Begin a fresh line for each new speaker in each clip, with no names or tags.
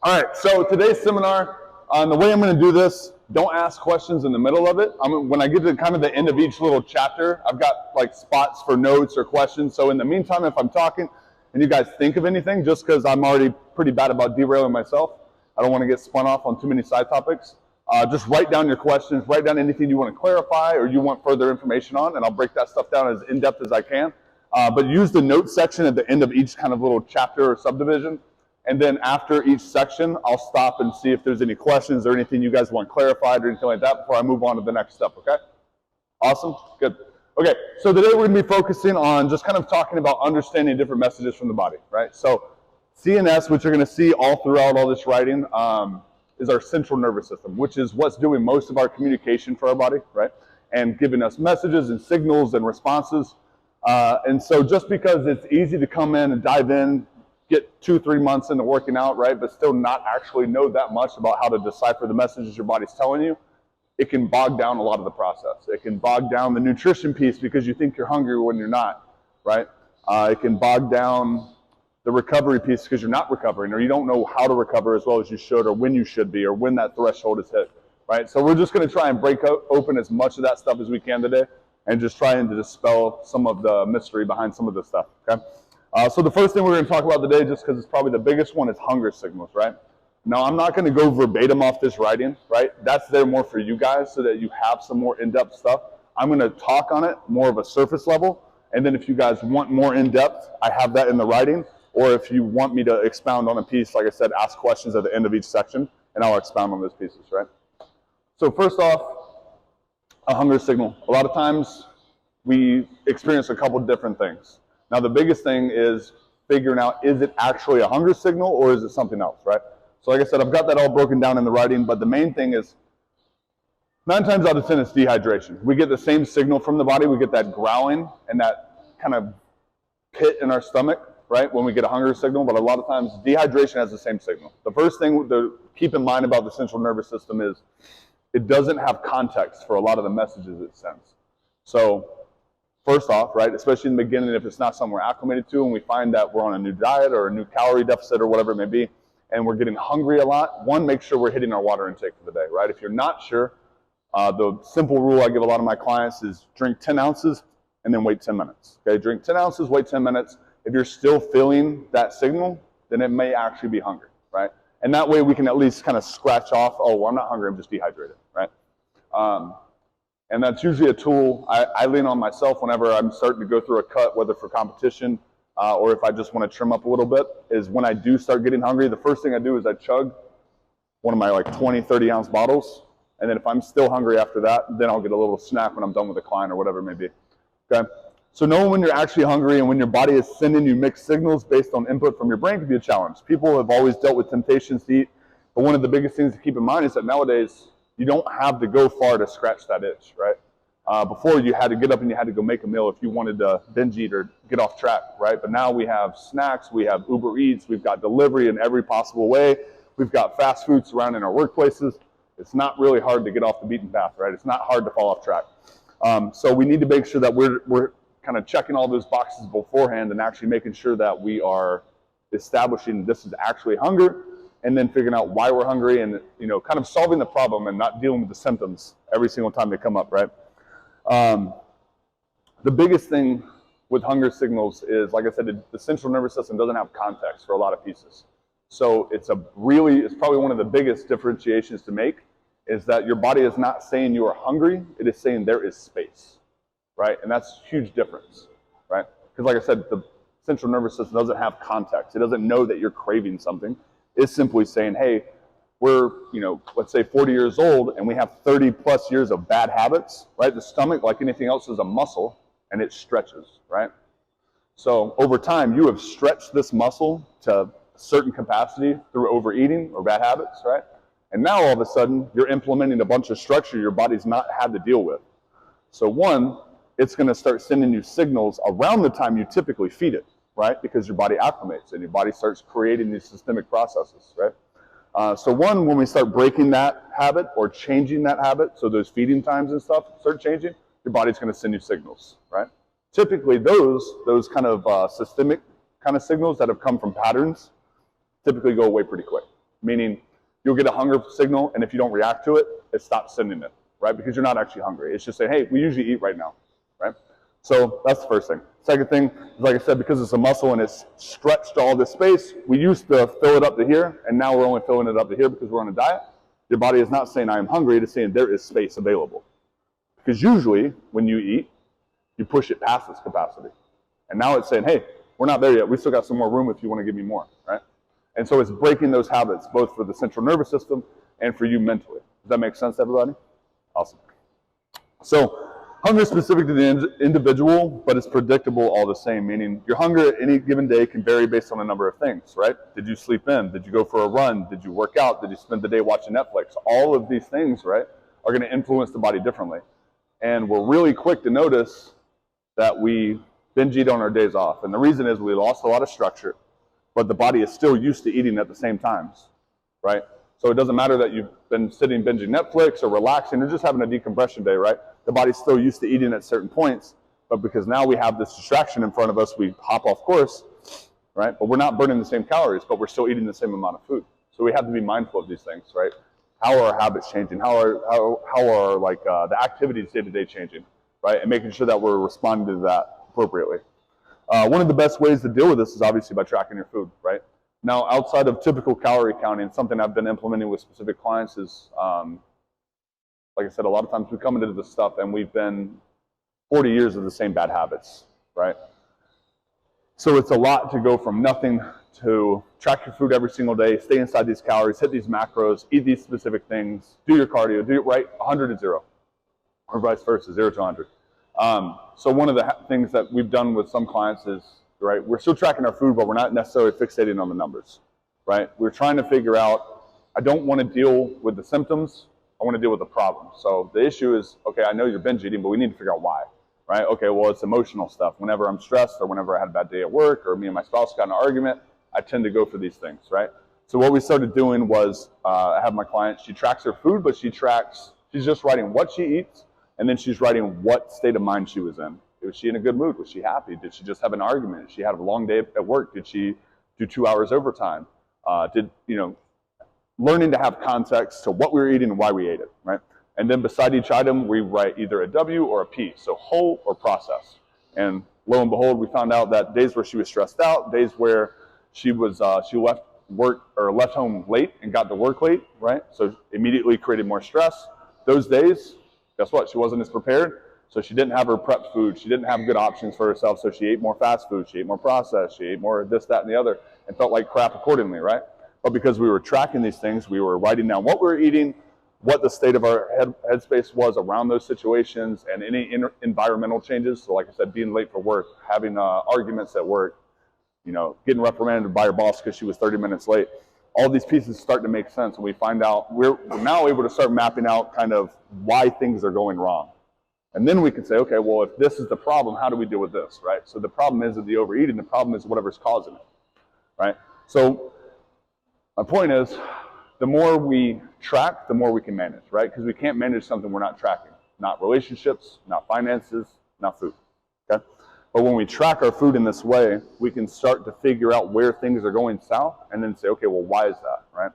All right, so today's seminar, the way I'm going to do this, don't ask questions in the middle of it. When I get to kind of the end of each little chapter, I've got like spots for notes or questions. So in the meantime, if I'm talking and you guys think of anything, just because I'm already pretty bad about derailing myself, I don't want to get spun off on too many side topics. Just write down your questions, write down anything you want to clarify or you want further information on, and I'll break that stuff down as in-depth as I can. But use the notes section at the end of each kind of little chapter or subdivision. And then after each section, I'll stop and see if there's any questions or anything you guys want clarified or anything like that before I move on to the next step, okay? Awesome, good. Okay, so today we're gonna be focusing on just kind of talking about understanding different messages from the body, right? So CNS, which you're gonna see all throughout all this writing, is our central nervous system, which is what's doing most of our communication for our body, right? And giving us messages and signals and responses. And so just because it's easy to come in and dive in, get 2-3 months into working out, right, but still not actually know that much about how to decipher the messages your body's telling you, it can bog down a lot of the process. It can bog down the nutrition piece because you think you're hungry when you're not, right? It can bog down the recovery piece because you're not recovering or you don't know how to recover as well as you should or when you should be or when that threshold is hit, right? So we're just going to try and break open as much of that stuff as we can today and just trying to dispel some of the mystery behind some of this stuff, okay? So the first thing we're going to talk about today, just because it's probably the biggest one, is hunger signals, right? Now, I'm not going to go verbatim off this writing, right? That's there more for you guys so that you have some more in-depth stuff. I'm going to talk on it more of a surface level, and then if you guys want more in-depth, I have that in the writing, or if you want me to expound on a piece, like I said, ask questions at the end of each section, and I'll expound on those pieces, right? So first off, a hunger signal. A lot of times, we experience a couple different things. Now, the biggest thing is figuring out, is it actually a hunger signal or is it something else, right? So like I said, I've got that all broken down in the writing, but the main thing is 9 times out of 10 it's dehydration. We get the same signal from the body. We get that growling and that kind of pit in our stomach, right, when we get a hunger signal, but a lot of times dehydration has the same signal. The first thing to keep in mind about the central nervous system is it doesn't have context for a lot of the messages it sends. So first off, right, especially in the beginning, if it's not something we're acclimated to and we find that we're on a new diet or a new calorie deficit or whatever it may be, and we're getting hungry a lot, one, make sure we're hitting our water intake for the day, right? If you're not sure, the simple rule I give a lot of my clients is drink 10 ounces and then wait 10 minutes, okay? Drink 10 ounces, wait 10 minutes. If you're still feeling that signal, then it may actually be hunger, right? And that way we can at least kind of scratch off, oh, well, I'm not hungry, I'm just dehydrated, right? And that's usually a tool I lean on myself whenever I'm starting to go through a cut, whether for competition or if I just want to trim up a little bit, is when I do start getting hungry, the first thing I do is I chug one of my like 20, 30 ounce bottles. And then if I'm still hungry after that, then I'll get a little snack when I'm done with the client or whatever it may be. Okay? So knowing when you're actually hungry and when your body is sending you mixed signals based on input from your brain can be a challenge. People have always dealt with temptations to eat, but one of the biggest things to keep in mind is that nowadays, you don't have to go far to scratch that itch, right? Before you had to get up and you had to go make a meal if you wanted to binge eat or get off track, right? But now we have snacks, we have Uber Eats, we've got delivery in every possible way. We've got fast food surrounding our workplaces. It's not really hard to get off the beaten path, right? It's not hard to fall off track. So we need to make sure that we're kind of checking all those boxes beforehand and actually making sure that we are establishing this is actually hunger, and then figuring out why we're hungry and, you know, kind of solving the problem and not dealing with the symptoms every single time they come up, right? The biggest thing with hunger signals is, like I said, the central nervous system doesn't have context for a lot of pieces. So it's probably one of the biggest differentiations to make is that your body is not saying you are hungry, it is saying there is space, right? And that's a huge difference, right? Because like I said, the central nervous system doesn't have context. It doesn't know that you're craving something. It's simply saying, hey, we're, you know, let's say 40 years old and we have 30 plus years of bad habits, right? The stomach, like anything else, is a muscle and it stretches, right? So over time, you have stretched this muscle to a certain capacity through overeating or bad habits, right? And now all of a sudden, you're implementing a bunch of structure your body's not had to deal with. So one, it's going to start sending you signals around the time you typically feed it, right? Because your body acclimates and your body starts creating these systemic processes, right? So one, when we start breaking that habit or changing that habit, so those feeding times and stuff start changing, your body's going to send you signals, right? Typically those kind of systemic kind of signals that have come from patterns typically go away pretty quick. meaning you'll get a hunger signal, and if you don't react to it, it stops sending it, right? Because you're not actually hungry. It's just saying, hey, we usually eat right now, right? So that's the first thing. Second thing, like I said, because it's a muscle and it's stretched all this space, we used to fill it up to here, and now we're only filling it up to here because we're on a diet. Your body is not saying I am hungry, it is saying there is space available. Because usually when you eat, you push it past its capacity. And now it's saying, hey, we're not there yet. We still got some more room if you want to give me more, right? And so it's breaking those habits, both for the central nervous system and for you mentally. Does that make sense to everybody? Awesome. So hunger is specific to the individual, but it's predictable all the same, meaning your hunger at any given day can vary based on a number of things, right? Did you sleep in? Did you go for a run? Did you work out? Did you spend the day watching Netflix? All of these things, right, are going to influence the body differently. And we're really quick to notice that we binge eat on our days off. And the reason is we lost a lot of structure, but the body is still used to eating at the same times, right? So it doesn't matter that you've been sitting binging Netflix or relaxing or just having a decompression day, right? The body's still used to eating at certain points, but because now we have this distraction in front of us, we hop off course, right? But we're not burning the same calories, but we're still eating the same amount of food. So we have to be mindful of these things, right? How are our habits changing? How are like the activities day-to-day changing, right? And making sure that we're responding to that appropriately. One of the best ways to deal with this is obviously by tracking your food, right? Now, outside of typical calorie counting, something I've been implementing with specific clients is, like I said, a lot of times we come into this stuff and we've been 40 years of the same bad habits, right? So it's a lot to go from nothing to track your food every single day, stay inside these calories, hit these macros, eat these specific things, do your cardio, do it right, 100 to 0, or vice versa, 0 to 100. So one of the things that we've done with some clients is, right, we're still tracking our food, but we're not necessarily fixating on the numbers, right? We're trying to figure out, I don't want to deal with the symptoms, I want to deal with the problem. So the issue is, okay, I know you're binge eating, but we need to figure out why, right? Okay, well, it's emotional stuff. Whenever I'm stressed or whenever I had a bad day at work or me and my spouse got in an argument, I tend to go for these things, right? So what we started doing was, I have my client, she tracks her food, but she's just writing what she eats, and then she's writing what state of mind she was in. Was she in a good mood? Was she happy? Did she just have an argument? Did she have a long day at work? Did she do 2 hours overtime? Learning to have context to what we were eating and why we ate it, right? And then beside each item, we write either a W or a P, so whole or processed. And lo and behold, we found out that days where she was stressed out, days where she left work or left home late and got to work late, right? So immediately created more stress. Those days, guess what? She wasn't as prepared. So she didn't have her prep food. She didn't have good options for herself. So she ate more fast food. She ate more processed. She ate more this, that, and the other, and felt like crap accordingly, right? But because we were tracking these things, we were writing down what we were eating, what the state of our headspace was around those situations, and any environmental changes. So like I said, being late for work, having arguments at work, getting reprimanded by her boss because she was 30 minutes late. All these pieces start to make sense, and we find out we're now able to start mapping out kind of why things are going wrong. And then we can say, okay, well, if this is the problem, how do we deal with this, right? So the problem isn't the overeating, the problem is whatever's causing it, right? So my point is, the more we track, the more we can manage, right? Because we can't manage something we're not tracking. Not relationships, not finances, not food, okay? But when we track our food in this way, we can start to figure out where things are going south and then say, okay, well, why is that, right?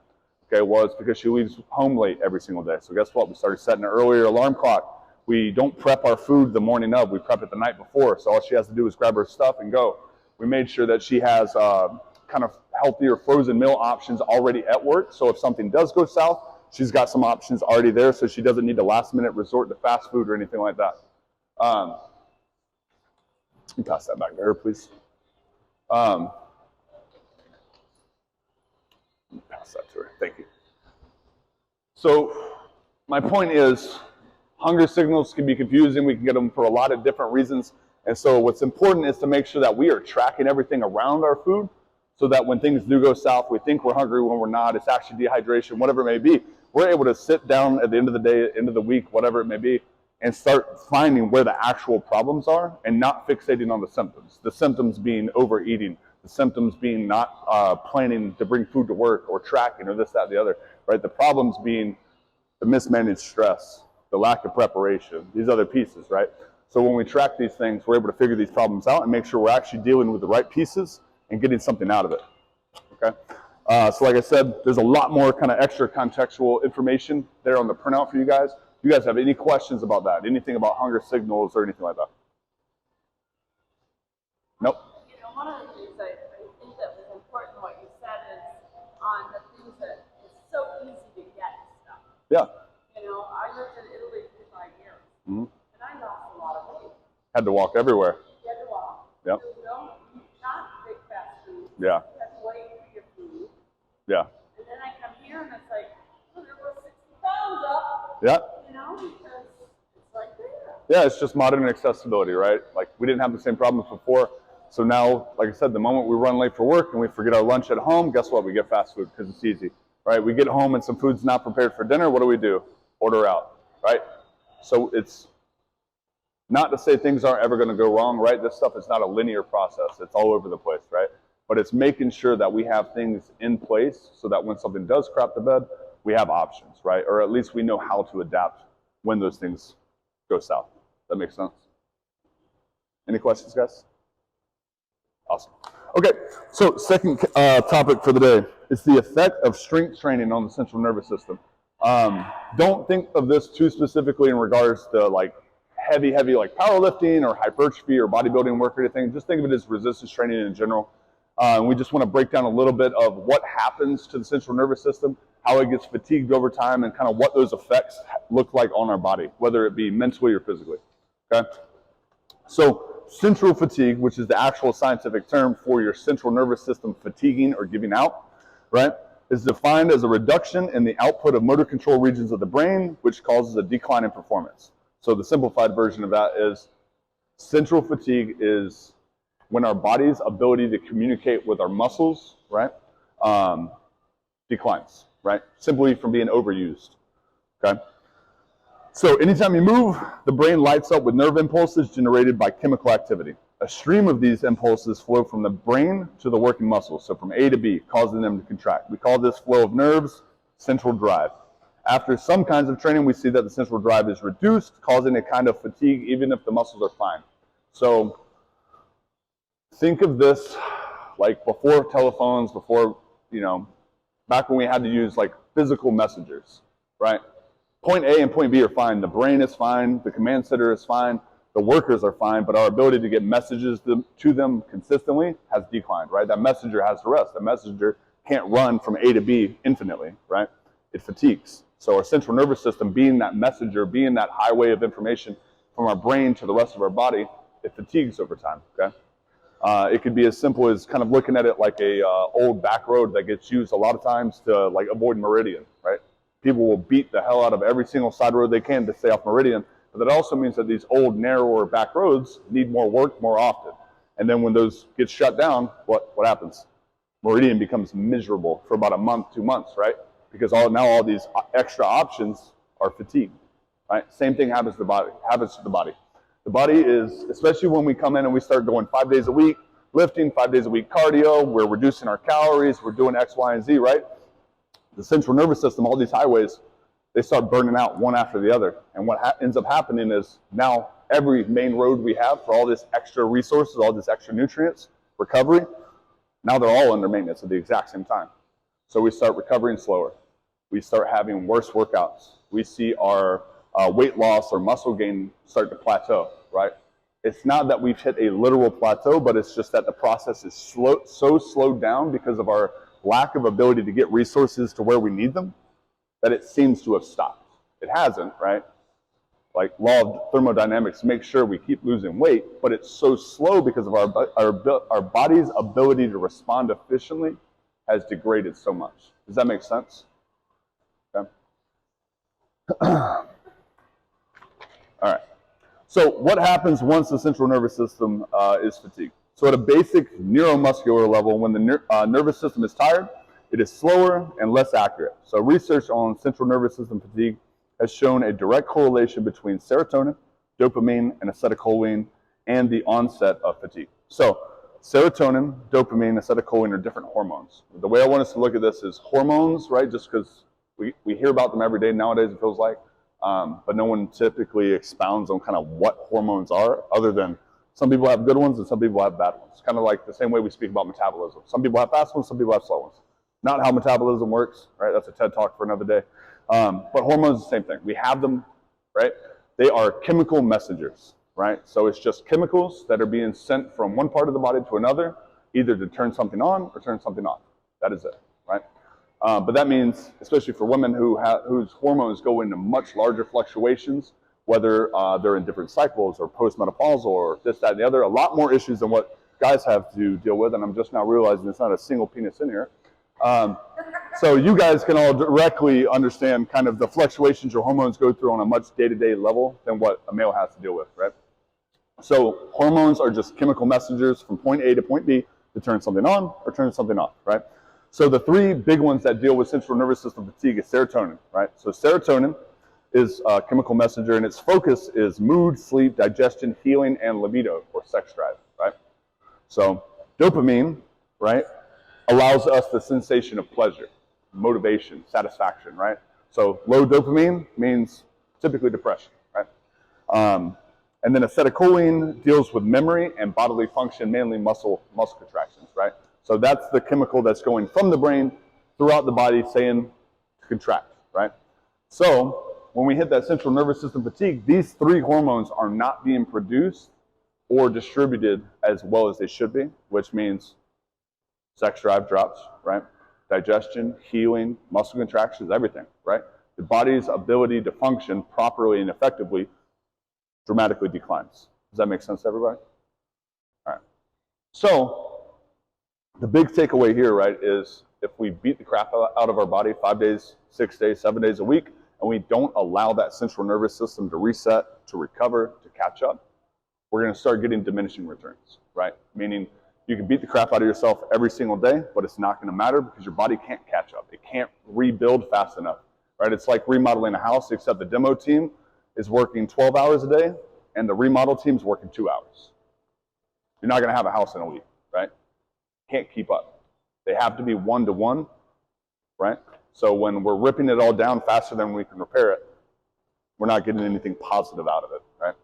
Okay, well, it's because she leaves home late every single day. So guess what? We started setting an earlier alarm clock. We don't prep our food the morning of, we prep it the night before. So all she has to do is grab her stuff and go. We made sure that she has kind of healthier frozen meal options already at work. So if something does go south, she's got some options already there, so she doesn't need to last minute resort to fast food or anything like that. You pass that back to her, please. Pass that to her. Thank you. So my point is, hunger signals can be confusing. We can get them for a lot of different reasons. And so what's important is to make sure that we are tracking everything around our food so that when things do go south, we think we're hungry when we're not. It's actually dehydration, whatever it may be. We're able to sit down at the end of the day, end of the week, whatever it may be, and start finding where the actual problems are and not fixating on the symptoms. The symptoms being overeating, the symptoms being not planning to bring food to work or tracking or this, that, the other, right? The problems being the mismanaged stress, the lack of preparation, these other pieces, right? So when we track these things, we're able to figure these problems out and make sure we're actually dealing with the right pieces and getting something out of it, okay? So like I said, there's a lot more kind of extra contextual information there on the printout for you guys. If you guys have any questions about that, anything about hunger signals or anything like that? Nope.
You know, one of the things I think that was important what you said is on the things that it's so easy to get stuff.
Yeah.
You know, I lived in Italy for 5 years, and I lost a lot of weight.
Had to walk everywhere.
You had to walk.
Yep.
There was no, not big fast food.
Yeah.
You had to wait for your food.
Yeah.
And then I come here and it's like, oh, there was 60 pounds up.
Yeah.
You know, because it's right there.
Yeah, it's just modern accessibility, right? Like we didn't have the same problems before. So now, like I said, the moment we run late for work and we forget our lunch at home, guess what? We get fast food because it's easy, right? We get home and some food's not prepared for dinner. What do? Order out, right? So it's not to say things aren't ever going to go wrong, right? This stuff is not a linear process. It's all over the place, right? But it's making sure that we have things in place so that when something does crap the bed, we have options, right? Or at least we know how to adapt when those things go south. That makes sense? Any questions, guys? Awesome. Okay, so second topic for the day is the effect of strength training on the central nervous system. Don't think of this too specifically in regards to like heavy like powerlifting or hypertrophy or bodybuilding work or anything. Just think of it as resistance training in general. We just want to break down a little bit of what happens to the central nervous system, how it gets fatigued over time, and kind of what those effects look like on our body, whether it be mentally or physically. Okay? So central fatigue, which is the actual scientific term for your central nervous system fatiguing or giving out, right, is defined as a reduction in the output of motor control regions of the brain, which causes a decline in performance. So the simplified version of that is central fatigue is when our body's ability to communicate with our muscles, right, declines, right, simply from being overused, okay? So anytime you move, the brain lights up with nerve impulses generated by chemical activity. A stream of these impulses flow from the brain to the working muscles, so from A to B, causing them to contract. We call this flow of nerves central drive. After some kinds of training, we see that the central drive is reduced, causing a kind of fatigue even if the muscles are fine. So think of this like before telephones, before, you know, back when we had to use like physical messengers, right? Point A and point B are fine. The brain is fine. The command center is fine. The workers are fine, but our ability to get messages to them consistently has declined, right? That messenger has to rest. The messenger can't run from A to B infinitely, right? It fatigues. So our central nervous system, being that messenger, being that highway of information from our brain to the rest of our body, it fatigues over time, okay? It could be as simple as kind of looking at it like a old back road that gets used a lot of times to like avoid meridian, right? People will beat the hell out of every single side road they can to stay off meridian, but that also means that these old, narrower back roads need more work more often. And then when those get shut down, what happens? Meridian becomes miserable for about a month, 2 months, right? Because now all these extra options are fatigued, right? Same thing happens to the body. The body is, especially when we come in and we start going 5 days a week, lifting, 5 days a week cardio, we're reducing our calories, we're doing X, Y, and Z, right? The central nervous system, all these highways, they start burning out one after the other. And what ends up happening is now every main road we have for all this extra resources, all this extra nutrients, recovery, now they're all under maintenance at the exact same time. So we start recovering slower. We start having worse workouts. We see our weight loss or muscle gain start to plateau, right? It's not that we've hit a literal plateau, but it's just that the process is so slowed down because of our lack of ability to get resources to where we need them that it seems to have stopped. It hasn't, right? Like law of thermodynamics makes sure we keep losing weight, but it's so slow because of our body's ability to respond efficiently has degraded so much. Does that make sense? Okay. All right. So what happens once the central nervous system is fatigued? So at a basic neuromuscular level, when the nervous system is tired, it is slower and less accurate. So research on central nervous system fatigue has shown a direct correlation between serotonin, dopamine, and acetylcholine and the onset of fatigue. So serotonin, dopamine, acetylcholine are different hormones. The way I want us to look at this is hormones, right? Just because we hear about them every day nowadays, it feels like, but no one typically expounds on kind of what hormones are, other than some people have good ones and some people have bad ones. Kind of like the same way we speak about metabolism. Some people have fast ones, some people have slow ones. Not how metabolism works, right? That's a TED Talk for another day. But hormones, the same thing. We have them, right? They are chemical messengers, right? So it's just chemicals that are being sent from one part of the body to another, either to turn something on or turn something off. That is it, right? But that means, especially for women whose hormones go into much larger fluctuations, whether they're in different cycles or postmenopausal or this, that, and the other, a lot more issues than what guys have to deal with, and I'm just now realizing there's not a single penis in here. So you guys can all directly understand kind of the fluctuations your hormones go through on a much day-to-day level than what a male has to deal with, right? So hormones are just chemical messengers from point A to point B to turn something on or turn something off, right? So the three big ones that deal with central nervous system fatigue is serotonin, right? So serotonin is a chemical messenger, and its focus is mood, sleep, digestion, healing, and libido, or sex drive, right? So dopamine, right, allows us the sensation of pleasure, motivation, satisfaction, right? So low dopamine means typically depression, right? And then acetylcholine deals with memory and bodily function, mainly muscle contractions, right? So that's the chemical that's going from the brain throughout the body saying to contract, right? So when we hit that central nervous system fatigue, these three hormones are not being produced or distributed as well as they should be, which means sex drive drops, right? Digestion, healing, muscle contractions, everything, right? The body's ability to function properly and effectively dramatically declines. Does that make sense to everybody? All right. So the big takeaway here, right, is if we beat the crap out of our body 5 days, 6 days, 7 days a week, and we don't allow that central nervous system to reset, to recover, to catch up, we're going to start getting diminishing returns, right? Meaning you can beat the crap out of yourself every single day, but it's not going to matter because your body can't catch up. It can't rebuild fast enough, right? It's like remodeling a house, except the demo team is working 12 hours a day, and the remodel team's working 2 hours. You're not going to have a house in a week, right? Can't keep up. They have to be one-to-one, right? So when we're ripping it all down faster than we can repair it, we're not getting anything positive out of it, right?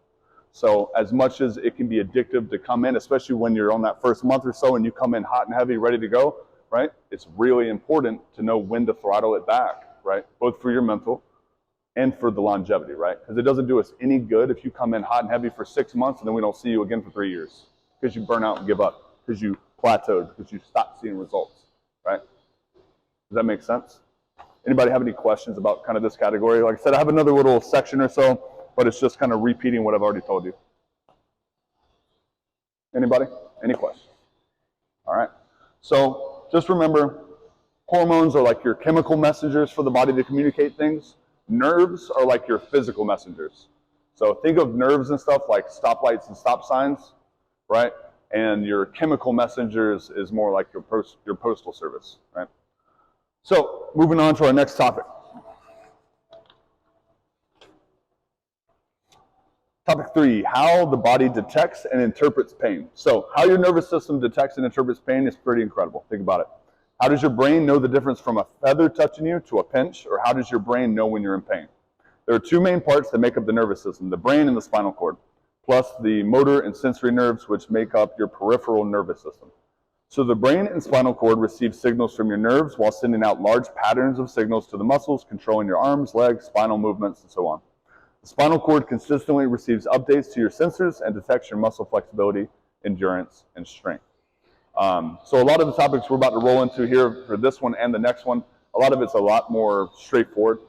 So as much as it can be addictive to come in, especially when you're on that first month or so and you come in hot and heavy, ready to go, right? It's really important to know when to throttle it back, right? Both for your mental and for the longevity, right? Because it doesn't do us any good if you come in hot and heavy for 6 months and then we don't see you again for 3 years because you burn out and give up, because you plateaued, because you stopped seeing results, right? Does that make sense? Anybody have any questions about kind of this category? Like I said, I have another little section or so, but it's just kind of repeating what I've already told you. Anybody? Any questions? All right. So just remember, hormones are like your chemical messengers for the body to communicate things. Nerves are like your physical messengers. So think of nerves and stuff like stoplights and stop signs, right? And your chemical messengers is more like your postal service, right? So moving on to our next topic. Topic 3, how the body detects and interprets pain. So how your nervous system detects and interprets pain is pretty incredible. Think about it. How does your brain know the difference from a feather touching you to a pinch, or how does your brain know when you're in pain? There are two main parts that make up the nervous system, the brain and the spinal cord, plus the motor and sensory nerves, which make up your peripheral nervous system. So the brain and spinal cord receive signals from your nerves while sending out large patterns of signals to the muscles, controlling your arms, legs, spinal movements, and so on. The spinal cord consistently receives updates to your sensors and detects your muscle flexibility, endurance, and strength. So a lot of the topics we're about to roll into here for this one and the next one, a lot of it's a lot more straightforward.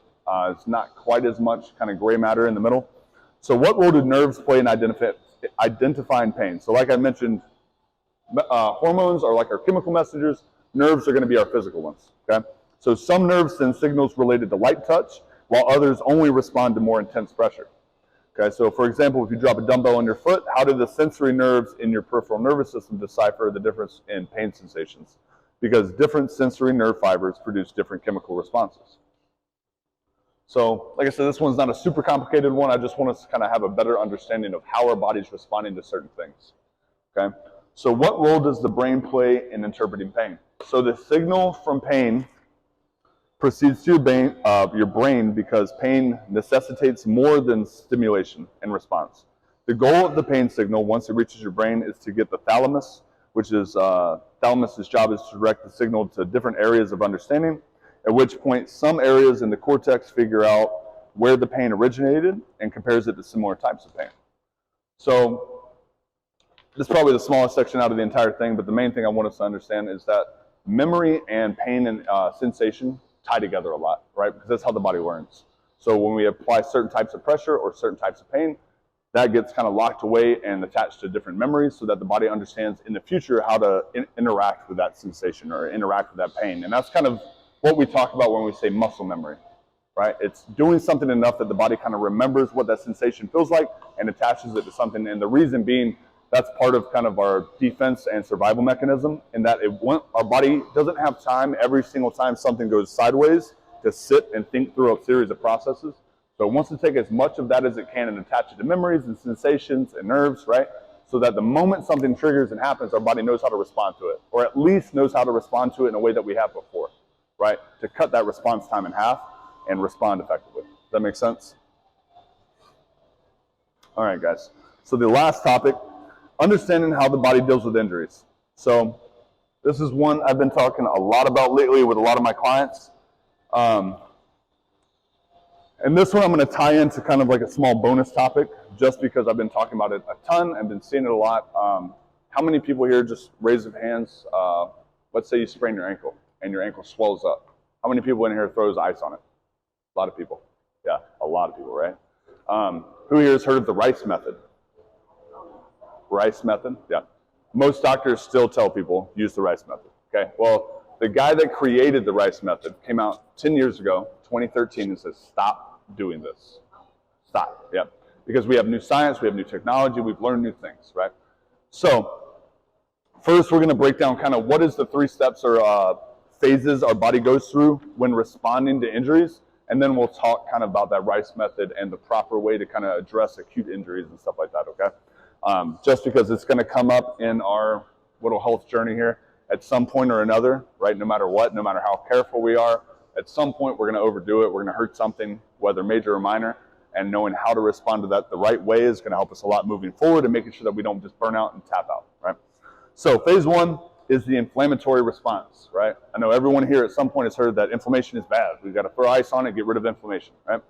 It's not quite as much kind of gray matter in the middle. So what role do nerves play in identifying pain? So like I mentioned, hormones are like our chemical messengers. Nerves are going to be our physical ones, okay? So some nerves send signals related to light touch, while others only respond to more intense pressure. Okay, so for example, if you drop a dumbbell on your foot, how do the sensory nerves in your peripheral nervous system decipher the difference in pain sensations? Because different sensory nerve fibers produce different chemical responses. So, like I said, this one's not a super complicated one. I just want us to kind of have a better understanding of how our body's responding to certain things. Okay, so what role does the brain play in interpreting pain? So the signal from pain proceeds to your brain because pain necessitates more than stimulation and response. The goal of the pain signal, once it reaches your brain, is to get the thalamus, which is thalamus's job is to direct the signal to different areas of understanding, at which point some areas in the cortex figure out where the pain originated and compares it to similar types of pain. So this is probably the smallest section out of the entire thing, but the main thing I want us to understand is that memory and pain and sensation tie together a lot, right? Because that's how the body learns. So when we apply certain types of pressure or certain types of pain, that gets kind of locked away and attached to different memories so that the body understands in the future how to interact with that sensation or interact with that pain. And that's kind of what we talk about when we say muscle memory, right? It's doing something enough that the body kind of remembers what that sensation feels like and attaches it to something. And the reason being, that's part of kind of our defense and survival mechanism, in that our body doesn't have time every single time something goes sideways to sit and think through a series of processes. So it wants to take as much of that as it can and attach it to memories and sensations and nerves, right? So that the moment something triggers and happens, our body knows how to respond to it, or at least knows how to respond to it in a way that we have before, right? To cut that response time in half and respond effectively. Does that make sense? All right, guys. So the last topic, understanding how the body deals with injuries. So this is one I've been talking a lot about lately with a lot of my clients. And this one I'm going to tie into kind of like a small bonus topic, just because I've been talking about it a ton. I've been seeing it a lot. How many people here, just raise your hands, let's say you sprain your ankle and your ankle swells up. How many people in here throws ice on it? A lot of people. Yeah, a lot of people, right? Who here has heard of the Rice method? Rice method? Yeah. Most doctors still tell people use the Rice method. Okay. Well, the guy that created the Rice method came out 10 years ago, 2013, and says, stop doing this. Stop. Yeah. Because we have new science, we have new technology, we've learned new things, right? So first we're going to break down kind of what is the 3 steps or phases our body goes through when responding to injuries. And then we'll talk kind of about that Rice method and the proper way to kind of address acute injuries and stuff like that, okay? Just because it's going to come up in our little health journey here at some point or another, right? No matter what, no matter how careful we are, at some point we're going to overdo it. We're going to hurt something, whether major or minor, and knowing how to respond to that the right way is going to help us a lot moving forward and making sure that we don't just burn out and tap out, right? So phase 1 is the inflammatory response, right? I know everyone here at some point has heard that inflammation is bad. We've got to throw ice on it, get rid of inflammation, right?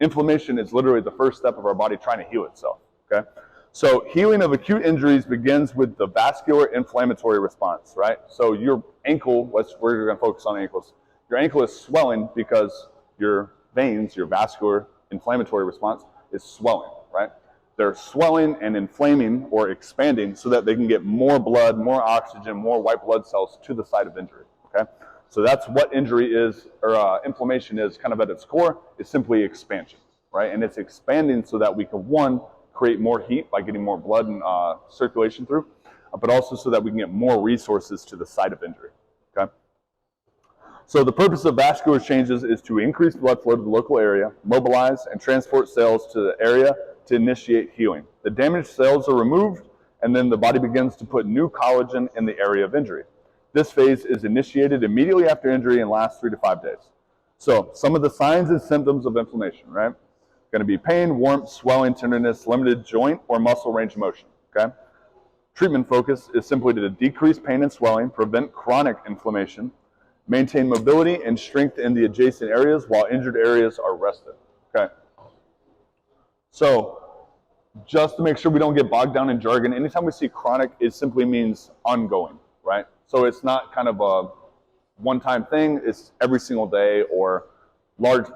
Inflammation is literally the first step of our body trying to heal itself, okay? So healing of acute injuries begins with the vascular inflammatory response, right? So your ankle, we're going to focus on ankles. Your ankle is swelling because your veins, your vascular inflammatory response is swelling, right? They're swelling and inflaming or expanding so that they can get more blood, more oxygen, more white blood cells to the site of injury, okay? So that's what injury is, or inflammation is kind of at its core, is simply expansion, right? And it's expanding so that we can, one, create more heat by getting more blood and circulation through, but also so that we can get more resources to the site of injury, okay? So the purpose of vascular changes is to increase blood flow to the local area, mobilize and transport cells to the area to initiate healing. The damaged cells are removed, and then the body begins to put new collagen in the area of injury. This phase is initiated immediately after injury and lasts 3 to 5 days. So some of the signs and symptoms of inflammation, right? Going to be pain, warmth, swelling, tenderness, limited joint or muscle range of motion, okay? Treatment focus is simply to decrease pain and swelling, prevent chronic inflammation, maintain mobility and strength in the adjacent areas while injured areas are rested, okay? So just to make sure we don't get bogged down in jargon, anytime we see chronic, it simply means ongoing, right? So it's not kind of a one-time thing, it's every single day or large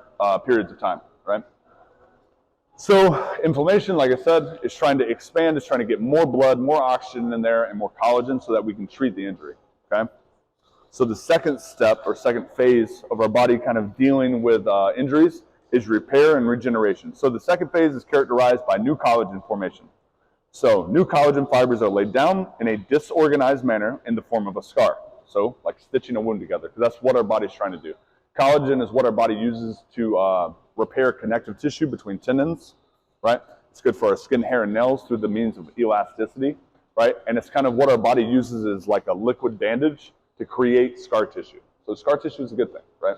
periods of time, right? So inflammation, like I said, is trying to expand, it's trying to get more blood, more oxygen in there, and more collagen so that we can treat the injury, okay? So the second step, or second phase of our body kind of dealing with injuries is repair and regeneration. So the second phase is characterized by new collagen formation. So new collagen fibers are laid down in a disorganized manner in the form of a scar. So like stitching a wound together, because that's what our body's trying to do. Collagen is what our body uses to repair connective tissue between tendons, right? It's good for our skin, hair, and nails through the means of elasticity, right? And it's kind of what our body uses as like a liquid bandage to create scar tissue. So scar tissue is a good thing, right?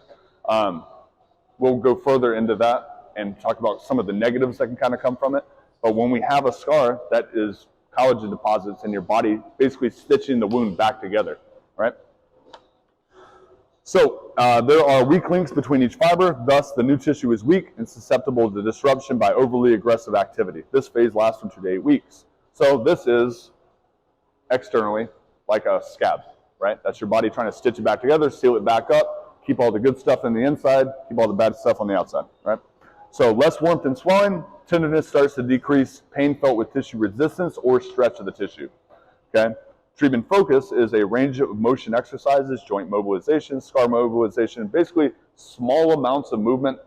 We'll go further into that and talk about some of the negatives that can kind of come from it. But when we have a scar that is collagen deposits in your body, basically stitching the wound back together, right? So there are weak links between each fiber, thus the new tissue is weak and susceptible to disruption by overly aggressive activity. This phase lasts from 2 to 8 weeks. So this is externally like a scab, right? That's your body trying to stitch it back together, seal it back up, keep all the good stuff in the inside, keep all the bad stuff on the outside, right? So less warmth and swelling, tenderness starts to decrease, pain felt with tissue resistance or stretch of the tissue, okay? Treatment focus is a range of motion exercises, joint mobilization, scar mobilization, basically small amounts of movement,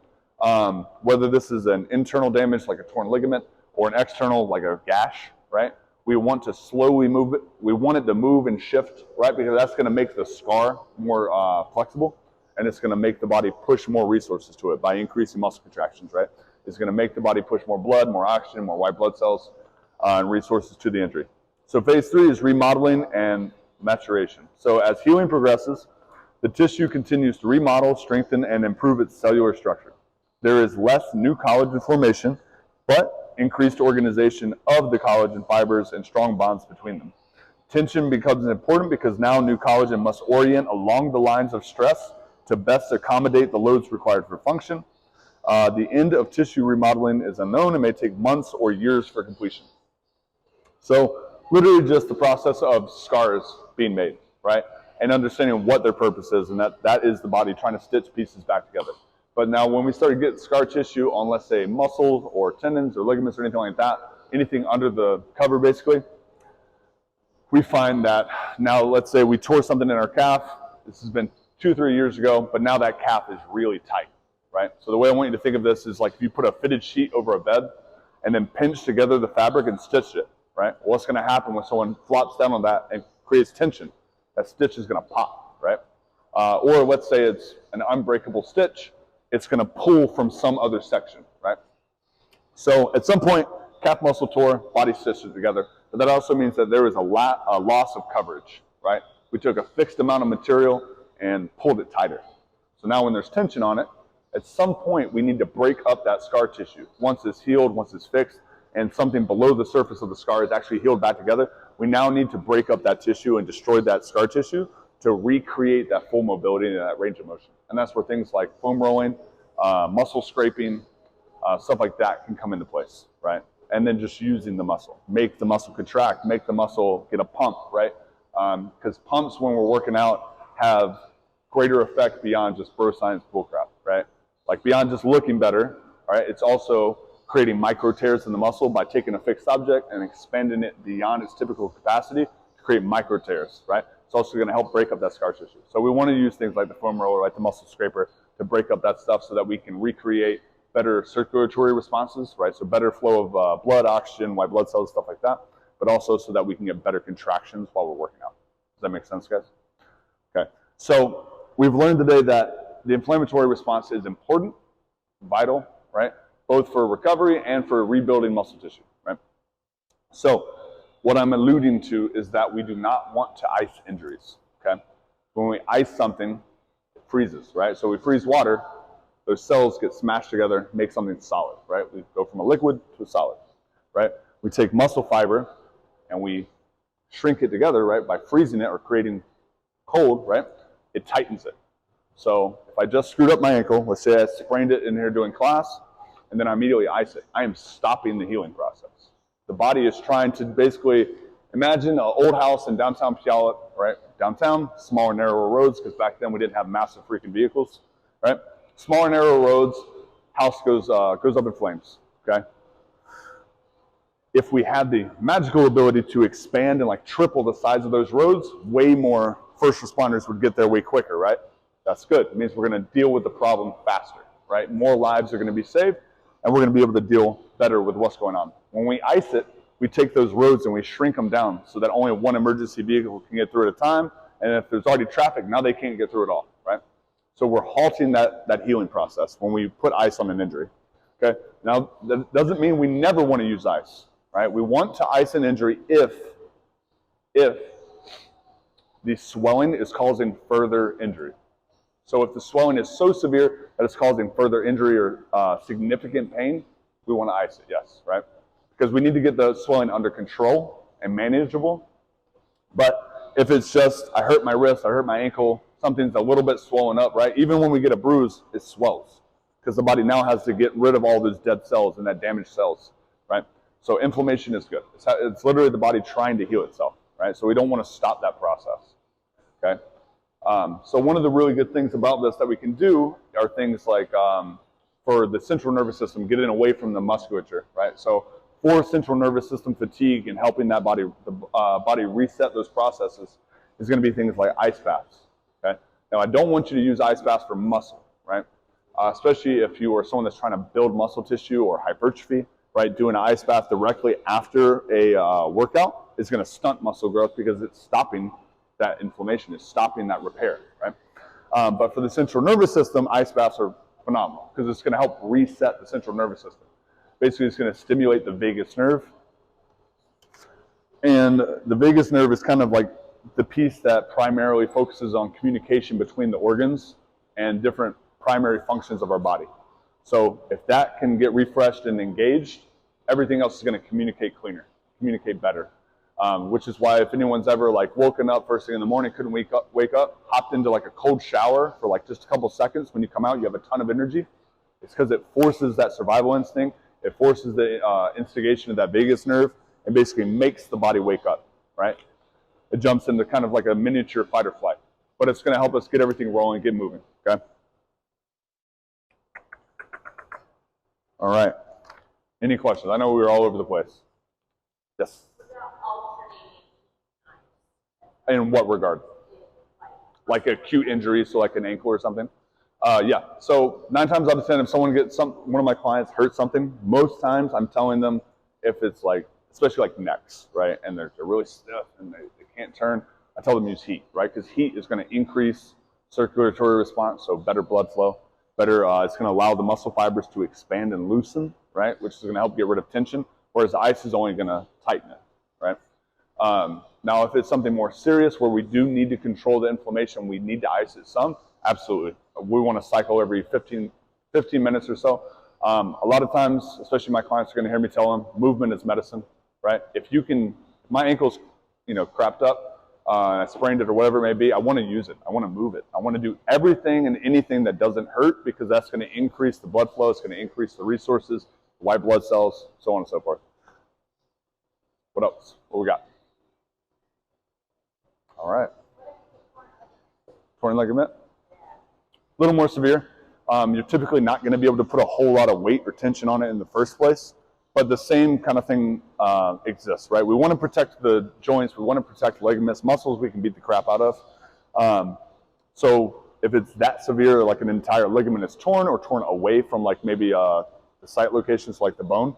whether this is an internal damage like a torn ligament or an external like a gash, right? We want to slowly move it. We want it to move and shift, right? Because that's going to make the scar more flexible, and it's going to make the body push more resources to it by increasing muscle contractions, right? It's going to make the body push more blood, more oxygen, more white blood cells, and resources to the injury. So phase 3 is remodeling and maturation. So as healing progresses, the tissue continues to remodel, strengthen, and improve its cellular structure. There is less new collagen formation, but increased organization of the collagen fibers and strong bonds between them. Tension becomes important because now new collagen must orient along the lines of stress to best accommodate the loads required for function. The end of tissue remodeling is unknown and may take months or years for completion. So literally just the process of scars being made, right? And understanding what their purpose is, and that is the body trying to stitch pieces back together. But now when we start to get scar tissue on, let's say, muscles or tendons or ligaments or anything like that, anything under the cover basically, we find that now, let's say we tore something in our calf, this has been 2-3 years ago, but now that calf is really tight, right? So the way I want you to think of this is like if you put a fitted sheet over a bed and then pinch together the fabric and stitched it, right? What's going to happen when someone flops down on that and creates tension? That stitch is going to pop, right? Or let's say it's an unbreakable stitch, it's going to pull from some other section, right? So at some point, calf muscle tore, body stitched it together, but that also means that there is a loss of coverage, right? We took a fixed amount of material and pulled it tighter. So now when there's tension on it, at some point we need to break up that scar tissue. Once it's healed, once it's fixed, and something below the surface of the scar is actually healed back together, we now need to break up that tissue and destroy that scar tissue to recreate that full mobility and that range of motion. And that's where things like foam rolling, muscle scraping, stuff like that can come into place, right? And then just using the muscle. Make the muscle contract, make the muscle get a pump, right? Because pumps when we're working out have greater effect beyond just bro science bullcrap, right? Like beyond just looking better, all right? It's also creating micro tears in the muscle by taking a fixed object and expanding it beyond its typical capacity to create micro tears, right? It's also going to help break up that scar tissue. So we want to use things like the foam roller, like the muscle scraper, to break up that stuff so that we can recreate better circulatory responses, right? So better flow of blood, oxygen, white blood cells, stuff like that, but also so that we can get better contractions while we're working out. Does that make sense, guys? Okay. So we've learned today that the inflammatory response is important, vital, right? Both for recovery and for rebuilding muscle tissue, right? So what I'm alluding to is that we do not want to ice injuries, okay? When we ice something, it freezes, right? So we freeze water, those cells get smashed together, make something solid, right? We go from a liquid to a solid, right? We take muscle fiber and we shrink it together, right? By freezing it or creating cold, right? It tightens it. So if I just screwed up my ankle, let's say I sprained it in here doing class, and then I immediately ice it, I am stopping the healing process. The body is trying to basically, imagine an old house in downtown Puyallup, right? Downtown, smaller, narrower roads, because back then we didn't have massive freaking vehicles, right? Smaller, narrow roads, house goes up in flames, okay? If we had the magical ability to expand and like triple the size of those roads, way more first responders would get there way quicker, right? That's good. It means we're going to deal with the problem faster, right? More lives are going to be saved, and we're going to be able to deal better with what's going on. When we ice it, we take those roads and we shrink them down so that only one emergency vehicle can get through at a time, and if there's already traffic, now they can't get through at all, right? So we're halting that healing process when we put ice on an injury, okay? Now, that doesn't mean we never want to use ice, right? We want to ice an injury if the swelling is causing further injury. So if the swelling is so severe that it's causing further injury or significant pain, we want to ice it, yes, right? Because we need to get the swelling under control and manageable. But if it's just, I hurt my wrist, I hurt my ankle, something's a little bit swollen up, right? Even when we get a bruise, it swells because the body now has to get rid of all those dead cells and that damaged cells, right? So inflammation is good. It's literally the body trying to heal itself, right? So we don't want to stop that process, okay? So one of the really good things about this that we can do are things like, for the central nervous system, getting away from the musculature, right? So for central nervous system fatigue and helping that body, the body reset those processes is going to be things like ice baths, okay? Now, I don't want you to use ice baths for muscle, right? Especially if you are someone that's trying to build muscle tissue or hypertrophy, right? Doing an ice bath directly after a workout is going to stunt muscle growth because it's stopping that inflammation, it's stopping that repair, right? But for the central nervous system, ice baths are phenomenal because it's going to help reset the central nervous system. Basically, it's going to stimulate the vagus nerve. And the vagus nerve is kind of like the piece that primarily focuses on communication between the organs and different primary functions of our body. So if that can get refreshed and engaged, everything else is going to communicate cleaner, communicate better. Which is why if anyone's ever like woken up first thing in the morning, couldn't wake up, hopped into like a cold shower for like just a couple seconds, when you come out, you have a ton of energy. It's because it forces that survival instinct. It forces the instigation of that vagus nerve and basically makes the body wake up, right? It jumps into kind of like a miniature fight or flight, but it's going to help us get everything rolling, get moving, okay? All right. Any questions? I know we were all over the place. Yes. In what regard? Like acute injury, so like an ankle or something? Yeah. So 9 times out of 10, if someone gets one of my clients hurt something, most times I'm telling them if it's like, especially like necks, right? And they're really stiff and they can't turn. I tell them use heat, right? Because heat is going to increase circulatory response, so better blood flow. Better, it's going to allow the muscle fibers to expand and loosen, right? Which is going to help get rid of tension, whereas the ice is only going to tighten it, right? Now, if it's something more serious where we do need to control the inflammation, we need to ice it some, absolutely. We want to cycle every 15 minutes or so. A lot of times, especially my clients are going to hear me tell them, movement is medicine, right? If my ankle's, crapped up, I sprained it or whatever it may be, I want to use it. I want to move it. I want to do everything and anything that doesn't hurt because that's going to increase the blood flow. It's going to increase the resources, white blood cells, so on and so forth. What else? What we got? All right. Torn ligament? A little more severe. You're typically not going to be able to put a whole lot of weight or tension on it in the first place, but the same kind of thing exists, right? We want to protect the joints. We want to protect ligaments. Muscles we can beat the crap out of. So if it's that severe, like an entire ligament is torn or torn away from like maybe the site locations like the bone,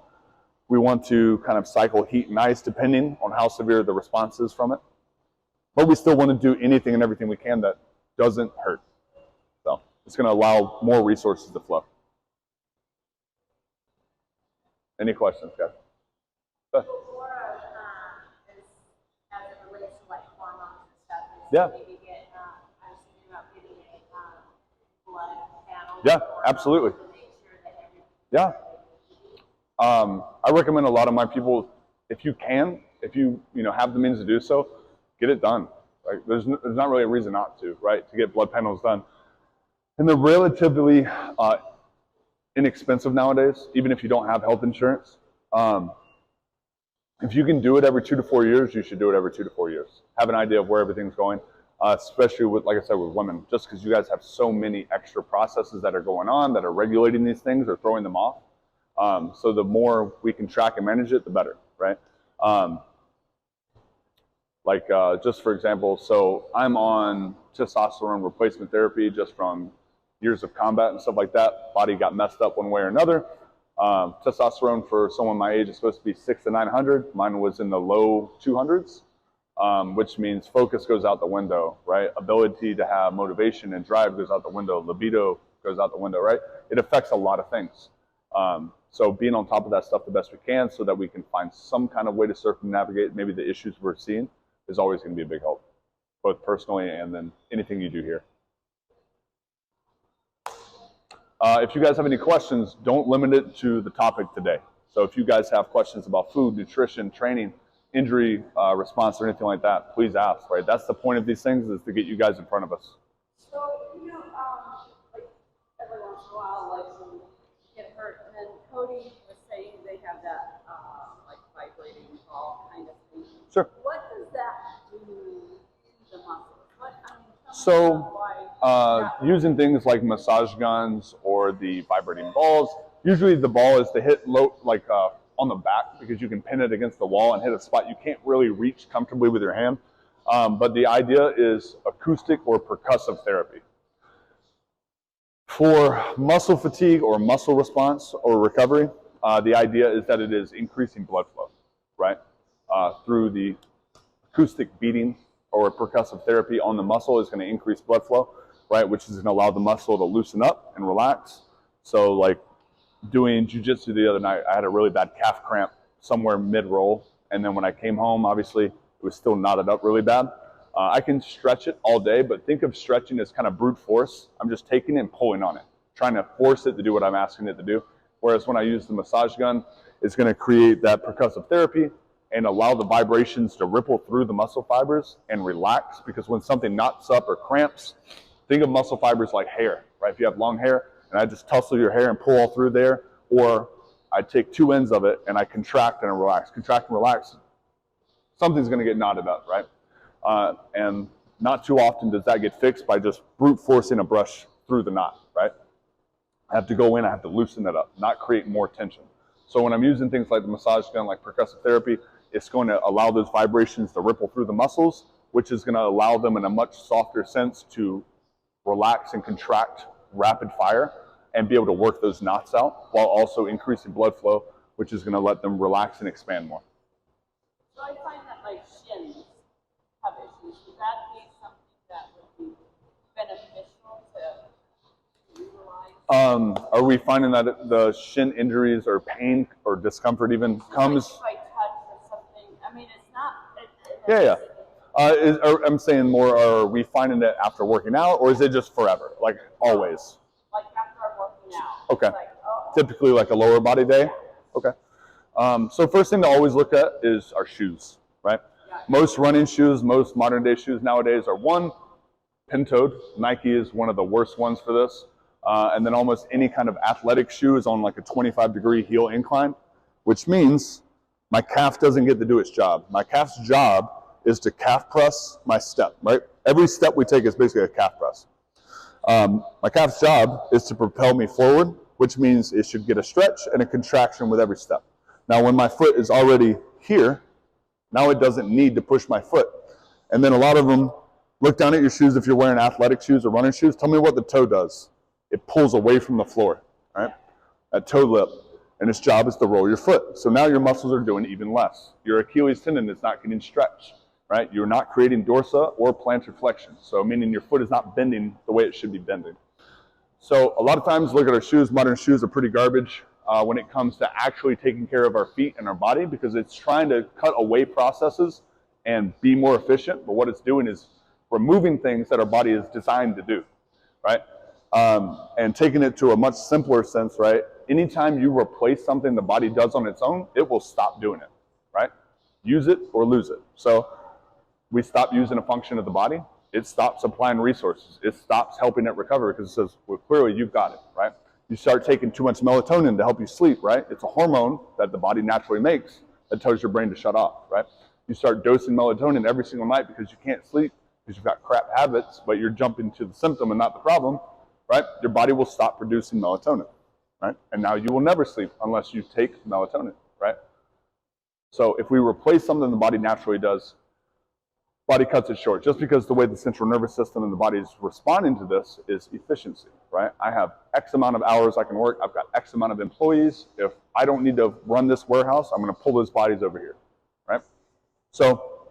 we want to kind of cycle heat and ice depending on how severe the response is from it. But we still want to do anything and everything we can that doesn't hurt. So it's going to allow more resources to flow. Any questions, guys?
As it relates to like hormones and stuff,
yeah.
Maybe I was thinking about getting a blood panel.
Yeah, absolutely.
To make sure that
yeah. I recommend a lot of my people, if you have the means to do so, get it done. Like there's not really a reason not to, right? To get blood panels done, and they're relatively inexpensive nowadays, even if you don't have health insurance. If you can do it every 2 to 4 years, you should do it every 2 to 4 years. Have an idea of where everything's going, especially with, like I said, with women, just because you guys have so many extra processes that are going on that are regulating these things or throwing them off. So the more we can track and manage it, the better, right? Just for example, so I'm on testosterone replacement therapy just from years of combat and stuff like that. Body got messed up one way or another. Testosterone for someone my age is supposed to be 600 to 900. Mine was in the low 200s, which means focus goes out the window, right? Ability to have motivation and drive goes out the window. Libido goes out the window, right? It affects a lot of things. So being on top of that stuff the best we can so that we can find some kind of way to circumnavigate maybe the issues we're seeing is always going to be a big help, both personally and then anything you do here. If you guys have any questions, don't limit it to the topic today. So if you guys have questions about food, nutrition, training, injury response or anything like that, please ask, right? That's the point of these things, is to get you guys in front of us.
So, like every once in a while, like some get hurt, and then Cody was saying they have that like vibrating ball kind of thing.
Sure.
What does that do to the muscles?
So, using things like massage guns or the vibrating balls, usually the ball is to hit low, like on the back, because you can pin it against the wall and hit a spot you can't really reach comfortably with your hand. But the idea is acoustic or percussive therapy. For muscle fatigue or muscle response or recovery, the idea is that it is increasing blood flow, right? Through the acoustic beating or percussive therapy on the muscle is going to increase blood flow, right? Which is going to allow the muscle to loosen up and relax. So like doing jujitsu the other night, I had a really bad calf cramp somewhere mid-roll. And then when I came home, obviously, it was still knotted up really bad. I can stretch it all day, but think of stretching as kind of brute force. I'm just taking it and pulling on it, trying to force it to do what I'm asking it to do. Whereas when I use the massage gun, it's going to create that percussive therapy and allow the vibrations to ripple through the muscle fibers and relax. Because when something knots up or cramps, think of muscle fibers like hair, right? If you have long hair and I just tussle your hair and pull all through there, or I take two ends of it and I contract and relax, something's going to get knotted up, right? And not too often does that get fixed by just brute forcing a brush through the knot, right? I have to go in, I have to loosen it up, not create more tension. So when I'm using things like the massage gun, like percussive therapy, it's going to allow those vibrations to ripple through the muscles, which is going to allow them in a much softer sense to relax and contract rapid fire and be able to work those knots out while also increasing blood flow, which is going to let them relax and expand more.
So I find that like shins have issues. Would that be something that would be beneficial to utilize?
Are we finding that the shin injuries or pain or discomfort even comes?
Like if I touch or something. I mean, it's not.
Yeah. I'm saying more, are we finding it after working out, or is it just forever, like always?
Like after I'm working out.
Okay.
Like,
typically like a lower body day? Okay. So first thing to always look at is our shoes, right?
Yeah.
Most running shoes, most modern day shoes nowadays are one, pin-toed. Nike is one of the worst ones for this. And then almost any kind of athletic shoe is on like a 25-degree heel incline, which means my calf doesn't get to do its job. My calf's job is to calf press my step, right? Every step we take is basically a calf press. My calf's job is to propel me forward, which means it should get a stretch and a contraction with every step. Now, when my foot is already here, now it doesn't need to push my foot. And then a lot of them, look down at your shoes if you're wearing athletic shoes or running shoes. Tell me what the toe does. It pulls away from the floor, right? That toe lip. And its job is to roll your foot. So now your muscles are doing even less. Your Achilles tendon is not getting stretched, right? You're not creating dorsa or plantar flexion. So meaning your foot is not bending the way it should be bending. So a lot of times, look at our shoes. Modern shoes are pretty garbage when it comes to actually taking care of our feet and our body, because it's trying to cut away processes and be more efficient. But what it's doing is removing things that our body is designed to do, right? And taking it to a much simpler sense, right? Anytime you replace something the body does on its own, it will stop doing it, right? Use it or lose it. So we stop using a function of the body, it stops applying resources. It stops helping it recover because it says, well, clearly you've got it, right? You start taking too much melatonin to help you sleep, right? It's a hormone that the body naturally makes that tells your brain to shut off, right? You start dosing melatonin every single night because you can't sleep, because you've got crap habits, but you're jumping to the symptom and not the problem, right? Your body will stop producing melatonin, right? And now you will never sleep unless you take melatonin, right? So if we replace something the body naturally does, body cuts it short. Just because the way the central nervous system and the body is responding to this is efficiency, right? I have X amount of hours I can work. I've got X amount of employees. If I don't need to run this warehouse, I'm going to pull those bodies over here, right? So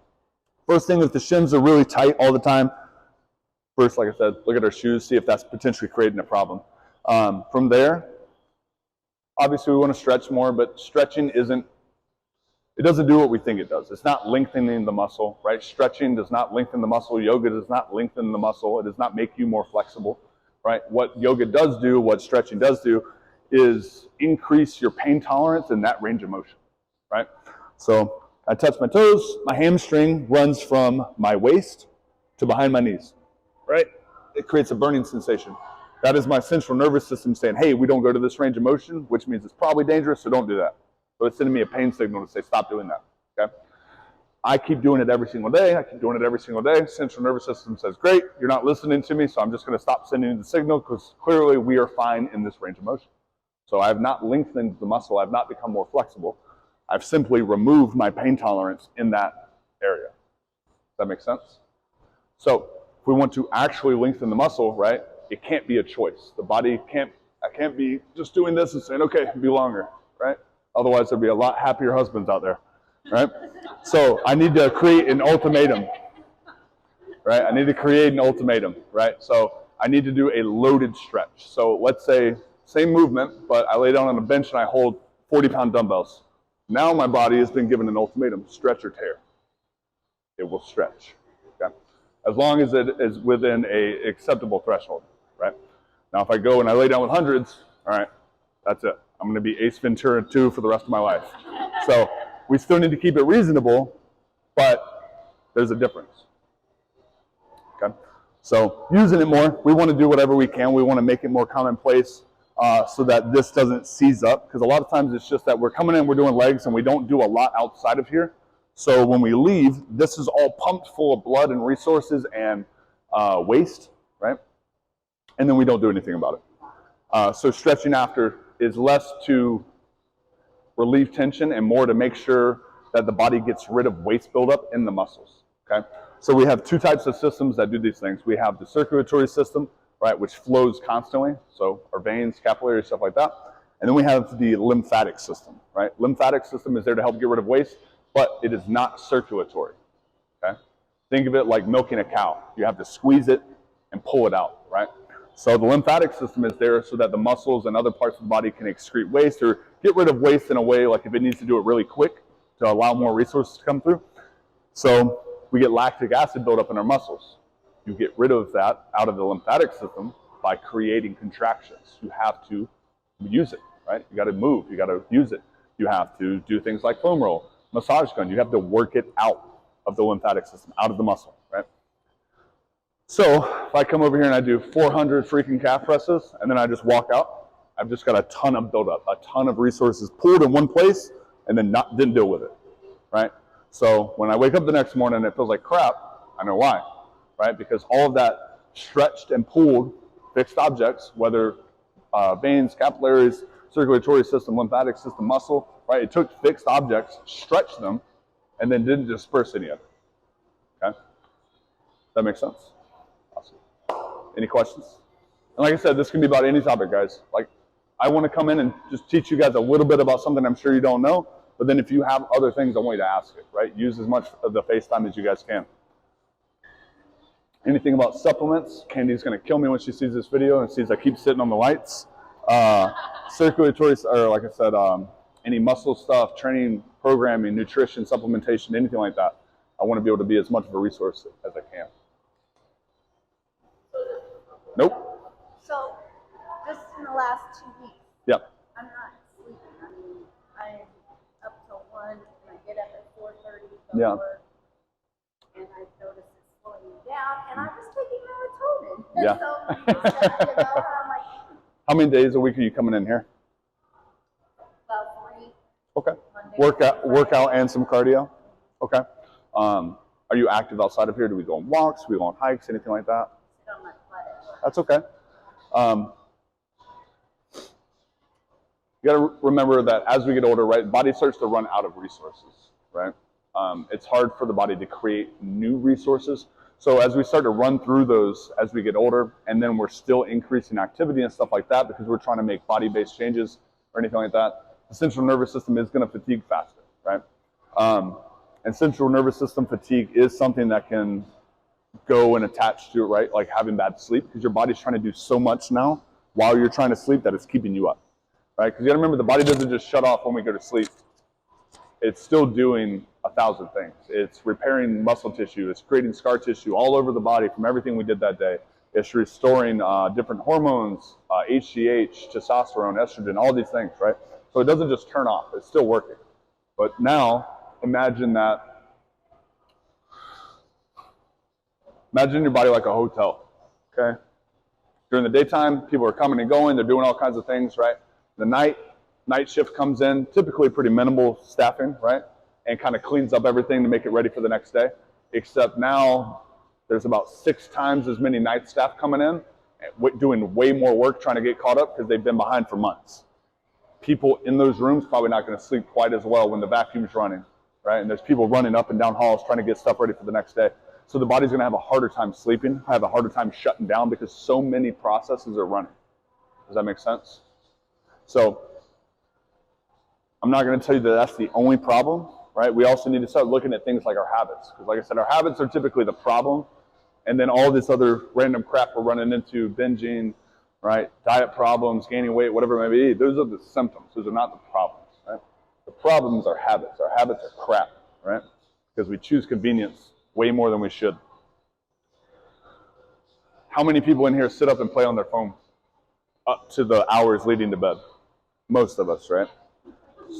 first thing, if the shins are really tight all the time, first, like I said, look at our shoes, see if that's potentially creating a problem. From there, obviously we want to stretch more, but stretching it doesn't do what we think it does. It's not lengthening the muscle, right? Stretching does not lengthen the muscle. Yoga does not lengthen the muscle. It does not make you more flexible, right? What yoga does do, what stretching does do, is increase your pain tolerance and that range of motion, right? So I touch my toes, my hamstring runs from my waist to behind my knees, right? It creates a burning sensation. That is my central nervous system saying, hey, we don't go to this range of motion, which means it's probably dangerous, so don't do that. So it's sending me a pain signal to say, stop doing that, okay? I keep doing it every single day. I keep doing it every single day. Central nervous system says, great, you're not listening to me, so I'm just going to stop sending you the signal because clearly we are fine in this range of motion. So I have not lengthened the muscle. I've not become more flexible. I've simply removed my pain tolerance in that area. Does that make sense? So if we want to actually lengthen the muscle, right, it can't be a choice. The body I can't be just doing this and saying, okay, be longer, right? Otherwise, there'd be a lot happier husbands out there, right? So I need to create an ultimatum, right? I need to create an ultimatum, right? So I need to do a loaded stretch. So let's say same movement, but I lay down on a bench and I hold 40-pound dumbbells. Now my body has been given an ultimatum, stretch or tear. It will stretch, okay? As long as it is within a acceptable threshold, right? Now if I go and I lay down with hundreds, all right, that's it. I'm gonna be Ace Ventura 2 for the rest of my life. So we still need to keep it reasonable, but there's a difference, okay? So using it more, we wanna do whatever we can. We wanna make it more commonplace so that this doesn't seize up, because a lot of times it's just that we're coming in, we're doing legs, and we don't do a lot outside of here. So when we leave, this is all pumped full of blood and resources and waste, right? And then we don't do anything about it. So stretching after is less to relieve tension and more to make sure that the body gets rid of waste buildup in the muscles, okay? So we have two types of systems that do these things. We have the circulatory system, right, which flows constantly, so our veins, capillaries, stuff like that. And then we have the lymphatic system, right? Lymphatic system is there to help get rid of waste, but it is not circulatory, okay? Think of it like milking a cow. You have to squeeze it and pull it out, right? So the lymphatic system is there so that the muscles and other parts of the body can excrete waste or get rid of waste in a way like if it needs to do it really quick to allow more resources to come through. So we get lactic acid buildup in our muscles. You get rid of that out of the lymphatic system by creating contractions. You have to use it, right? You got to move. You got to use it. You have to do things like foam roll, massage gun. You have to work it out of the lymphatic system, out of the muscle, right? So if I come over here and I do 400 freaking calf presses and then I just walk out, I've just got a ton of buildup, a ton of resources pooled in one place and then didn't deal with it, right? So when I wake up the next morning and it feels like crap, I know why, right? Because all of that stretched and pooled fixed objects, whether veins, capillaries, circulatory system, lymphatic system, muscle, right? It took fixed objects, stretched them, and then didn't disperse any of it, okay? That makes sense? Awesome. Any questions? And like I said, this can be about any topic, guys. Like, I want to come in and just teach you guys a little bit about something I'm sure you don't know, but then if you have other things, I want you to ask it, right? Use as much of the FaceTime as you guys can. Anything about supplements? Candy's going to kill me when she sees this video and sees I keep sitting on the lights. Circulatory, or like I said, any muscle stuff, training, programming, nutrition, supplementation, anything like that. I want to be able to be as much of a resource as I can. Nope.
So, just in the last 2 weeks,
Yep.
I'm not sleeping. I mean, I'm up till 1 and I get up at 4:30 to go to work. And I've noticed it's slowing me down. And I was taking melatonin.
Yeah.
So, I'm like,
How many days a week are you coming in here?
about 3.
Okay.
Monday,
Workout and some cardio? Okay. Are you active outside of here? Do we go on walks? Do we go on hikes? Anything like that?
Sit on my butt at work.
That's okay. You got to remember that as we get older, right, the body starts to run out of resources, right? It's hard for the body to create new resources. So as we start to run through those as we get older, and then we're still increasing activity and stuff like that because we're trying to make body-based changes or anything like that, the central nervous system is going to fatigue faster, right? And central nervous system fatigue is something that can go and attach to it, right? Like having bad sleep, because your body's trying to do so much now while you're trying to sleep that it's keeping you up, right? Because you got to remember, the body doesn't just shut off when we go to sleep. It's still doing 1,000 things. It's repairing muscle tissue. It's creating scar tissue all over the body from everything we did that day. It's restoring different hormones, HGH, testosterone, estrogen, all these things, right? So it doesn't just turn off. It's still working. But now imagine your body like a hotel, okay? During the daytime, people are coming and going, they're doing all kinds of things, right? The night shift comes in, typically pretty minimal staffing, right? And kind of cleans up everything to make it ready for the next day. Except now, there's about 6 times as many night staff coming in, doing way more work trying to get caught up because they've been behind for months. People in those rooms probably not going to sleep quite as well when the vacuum's running, right? And there's people running up and down halls trying to get stuff ready for the next day. So the body's going to have a harder time sleeping, have a harder time shutting down because so many processes are running. Does that make sense? So I'm not going to tell you that that's the only problem, right? We also need to start looking at things like our habits. Because like I said, our habits are typically the problem. And then all this other random crap we're running into, binging, right? Diet problems, gaining weight, whatever it may be. Those are the symptoms. Those are not the problems, right? The problems are habits. Our habits are crap, right? Because we choose convenience way more than we should. How many people in here sit up and play on their phone up to the hours leading to bed? Most of us, right?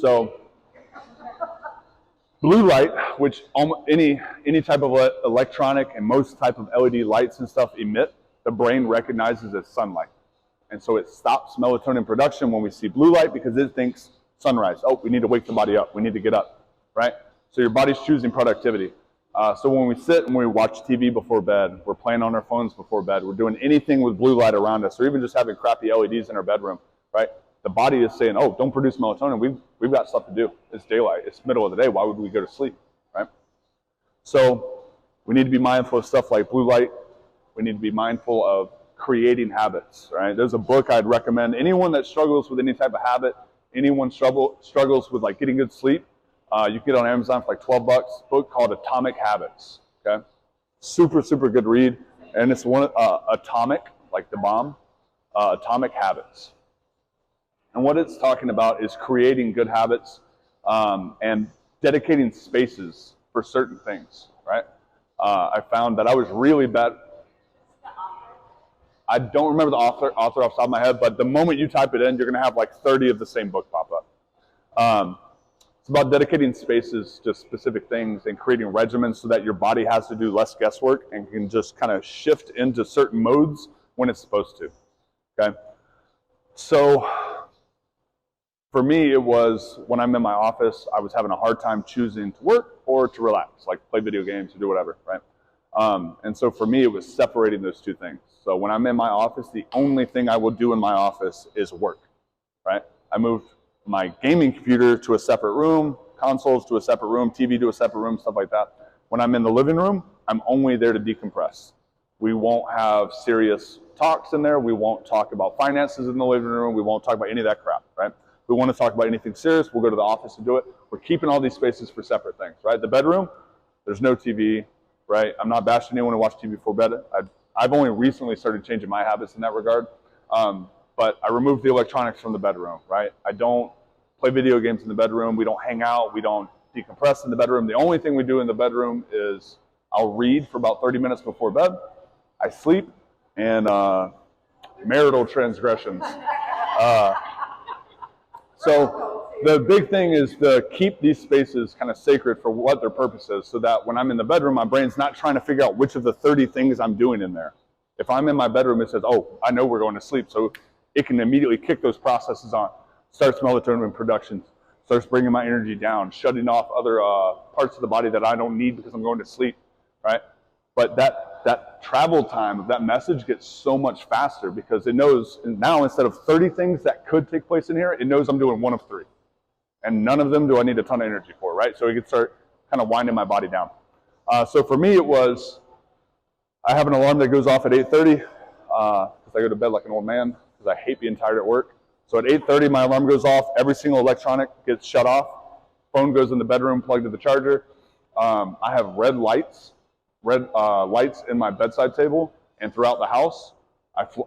So blue light, which any type of electronic and most type of LED lights and stuff emit, the brain recognizes as sunlight. And so it stops melatonin production when we see blue light because it thinks sunrise. Oh, we need to wake the body up. We need to get up, right? So your body's choosing productivity. So when we sit and we watch TV before bed, we're playing on our phones before bed, we're doing anything with blue light around us, or even just having crappy LEDs in our bedroom, right? The body is saying, oh, don't produce melatonin. We've got stuff to do. It's daylight. It's middle of the day. Why would we go to sleep, right? So we need to be mindful of stuff like blue light. We need to be mindful of creating habits, right? There's a book I'd recommend. Anyone that struggles with any type of habit, anyone struggles with like getting good sleep, you can get on Amazon for like $12. A book called Atomic Habits, okay? Super, super good read. And it's Atomic, like the bomb, Atomic Habits. And what it's talking about is creating good habits and dedicating spaces for certain things, right? I found that I was really bad. I don't remember the author off the top of my head, but the moment you type it in, you're going to have like 30 of the same book pop up. It's about dedicating spaces to specific things and creating regimens so that your body has to do less guesswork and can just kind of shift into certain modes when it's supposed to, okay? So for me, it was when I'm in my office, I was having a hard time choosing to work or to relax, like play video games or do whatever, right? And so for me, it was separating those two things. So when I'm in my office, the only thing I will do in my office is work, right? I moved my gaming computer to a separate room, consoles to a separate room, TV to a separate room, stuff like that. When I'm in the living room, I'm only there to decompress. We won't have serious talks in there. We won't talk about finances in the living room. We won't talk about any of that crap, right? If we want to talk about anything serious, we'll go to the office and do it. We're keeping all these spaces for separate things, right? The bedroom, there's no TV, right? I'm not bashing anyone who watch TV before bed. I've only recently started changing my habits in that regard. But I removed the electronics from the bedroom, right? I don't play video games in the bedroom. We don't hang out. We don't decompress in the bedroom. The only thing we do in the bedroom is I'll read for about 30 minutes before bed. I sleep, and marital transgressions. So the big thing is to keep these spaces kind of sacred for what their purpose is, so that when I'm in the bedroom, my brain's not trying to figure out which of the 30 things I'm doing in there. If I'm in my bedroom, it says, oh, I know we're going to sleep, so it can immediately kick those processes on, starts melatonin production, starts bringing my energy down, shutting off other parts of the body that I don't need because I'm going to sleep, right? But that travel time of that message gets so much faster because it knows now, instead of 30 things that could take place in here, it knows I'm doing one of 3. And none of them do I need a ton of energy for, right? So it can start kind of winding my body down. So for me, it was, I have an alarm that goes off at 8:30 because I go to bed like an old man because I hate being tired at work. So at 8:30, my alarm goes off. Every single electronic gets shut off. Phone goes in the bedroom, plugged to the charger. I have red lights in my bedside table and throughout the house.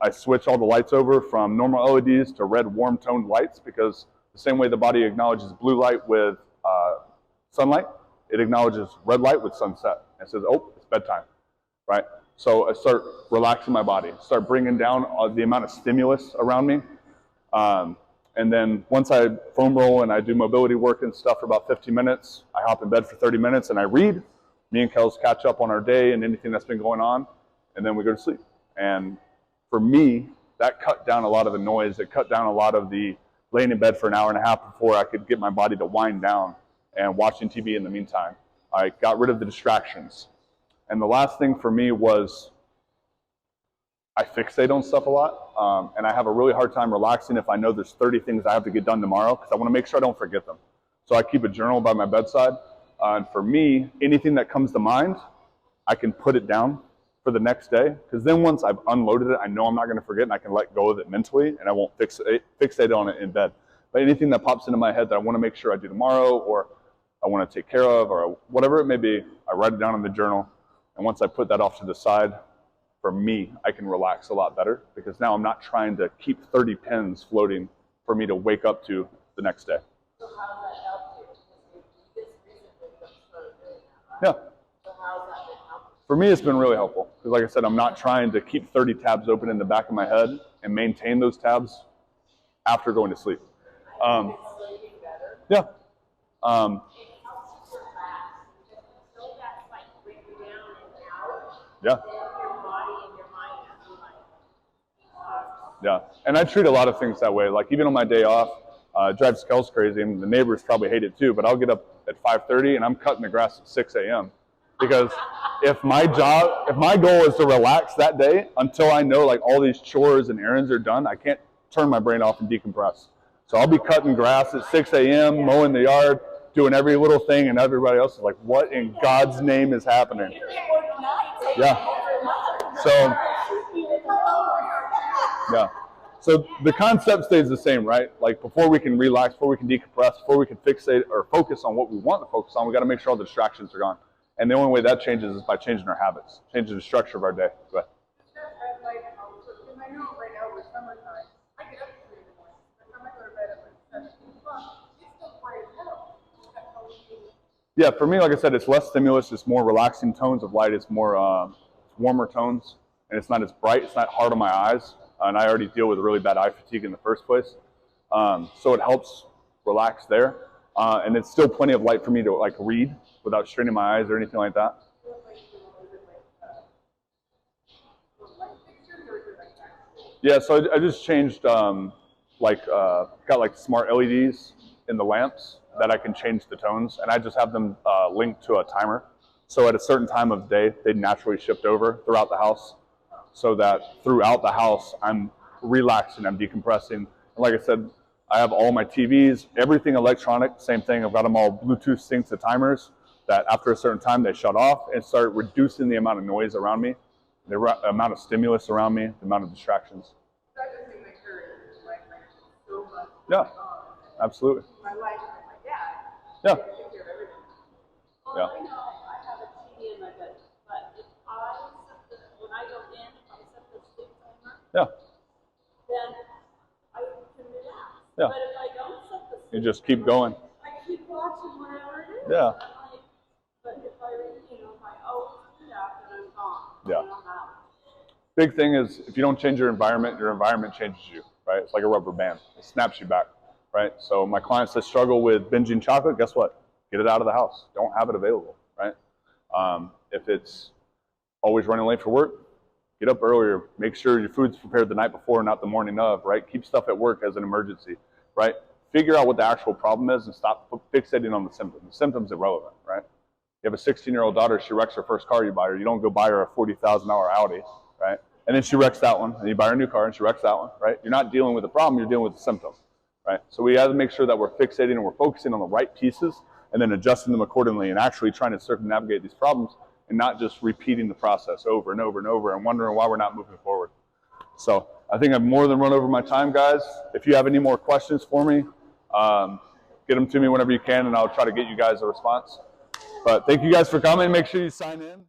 I switch all the lights over from normal LEDs to red warm toned lights because the same way the body acknowledges blue light with sunlight, it acknowledges red light with sunset. And says, oh, it's bedtime, right? So I start relaxing my body, start bringing down the amount of stimulus around me. And then once I foam roll and I do mobility work and stuff for about 15 minutes, I hop in bed for 30 minutes and I read. Me and Kels catch up on our day and anything that's been going on, and then we go to sleep. And for me, that cut down a lot of the noise. It cut down a lot of the laying in bed for an hour and a half before I could get my body to wind down and watching TV in the meantime. I got rid of the distractions. And the last thing for me was I fixate on stuff a lot, and I have a really hard time relaxing if I know there's 30 things I have to get done tomorrow, because I want to make sure I don't forget them. So I keep a journal by my bedside, and for me, anything that comes to mind, I can put it down for the next day, because then once I've unloaded it, I know I'm not going to forget, and I can let go of it mentally, and I won't fixate on it in bed. But anything that pops into my head that I want to make sure I do tomorrow, or I want to take care of, or whatever it may be, I write it down in the journal, and once I put that off to the side, for me, I can relax a lot better, because now I'm not trying to keep 30 pens floating for me to wake up to the next day.
So how does that help you? Because you just recently just started doing that, right?
Yeah.
So how has that been helpful?
For me, it's been really helpful, because like I said, I'm not trying to keep 30 tabs open in the back of my head and maintain those tabs after going to sleep.
Sleeping better.
Yeah.
It helps you relax, because until that's like breaking down and out,
Yeah.
then your body and your mind are like,
Yeah, and I treat a lot of things that way. Like even on my day off, it drives Kels crazy, and the neighbors probably hate it too, but I'll get up at 5:30 and I'm cutting the grass at 6 a.m. Because if my goal is to relax that day until I know like all these chores and errands are done, I can't turn my brain off and decompress. So I'll be cutting grass at 6 a.m., mowing the yard, doing every little thing, and everybody else is like, what in God's name is happening? Yeah. So, yeah. So the concept stays the same, right? Like before we can relax, before we can decompress, before we can fixate or focus on what we want to focus on, we got to make sure all the distractions are gone. And the only way that changes is by changing our habits, changing the structure of our day. Go ahead.
because I know right now we're summertime, I get up at 3 in the morning. By the time I go to bed at like 7 o'clock, it's still bright as hell. That's how we do it.
Yeah, for me, like I said, it's less stimulus, it's more relaxing tones of light, it's more warmer tones, and it's not as bright, it's not hard on my eyes, and I already deal with really bad eye fatigue in the first place. So it helps relax there, and it's still plenty of light for me to like read without straining my eyes or anything like that. Yeah, so I just changed, got like smart LEDs in the lamps that I can change the tones, and I just have them linked to a timer. So at a certain time of day, they naturally shift over throughout the house, so that throughout the house, I'm relaxing, I'm decompressing. And like I said, I have all my TVs, everything electronic, same thing. I've got them all Bluetooth synced to timers that after a certain time, they shut off and start reducing the amount of noise around me, the amount of stimulus around me, the amount of distractions.
That just makes my career, like so much.
Yeah, absolutely.
My life and my dad.
Yeah.
I take care of everything. Well,
Yeah.
I know I have a TV in my bed, but if I when I go in, if I set the sleep timer,
Yeah.
then I can relax.
Yeah.
But if I don't set the sleep
You just keep going.
I keep watching whatever it is.
Yeah.
I'm like, but if I always do that, then I'm gone.
Yeah.
And I'm out.
Big thing is if you don't change your environment changes you, right? It's like a rubber band. It snaps you back, right? So my clients that struggle with binging chocolate, guess what? Get it out of the house. Don't have it available, right? If it's always running late for work, get up earlier. Make sure your food's prepared the night before, not the morning of, right? Keep stuff at work as an emergency, right? Figure out what the actual problem is and stop fixating on the symptom. The symptom's irrelevant, right? You have a 16-year-old daughter, she wrecks her first car you buy her. You don't go buy her a $40,000 Audi, right? And then she wrecks that one, and you buy her a new car, and she wrecks that one, right? You're not dealing with the problem, you're dealing with the symptom, right? So we have to make sure that we're fixating and we're focusing on the right pieces and then adjusting them accordingly and actually trying to circumnavigate these problems and not just repeating the process over and over and over and wondering why we're not moving forward. So I think I've more than run over my time, guys. If you have any more questions for me, get them to me whenever you can, and I'll try to get you guys a response. But thank you guys for coming. Make sure you sign in.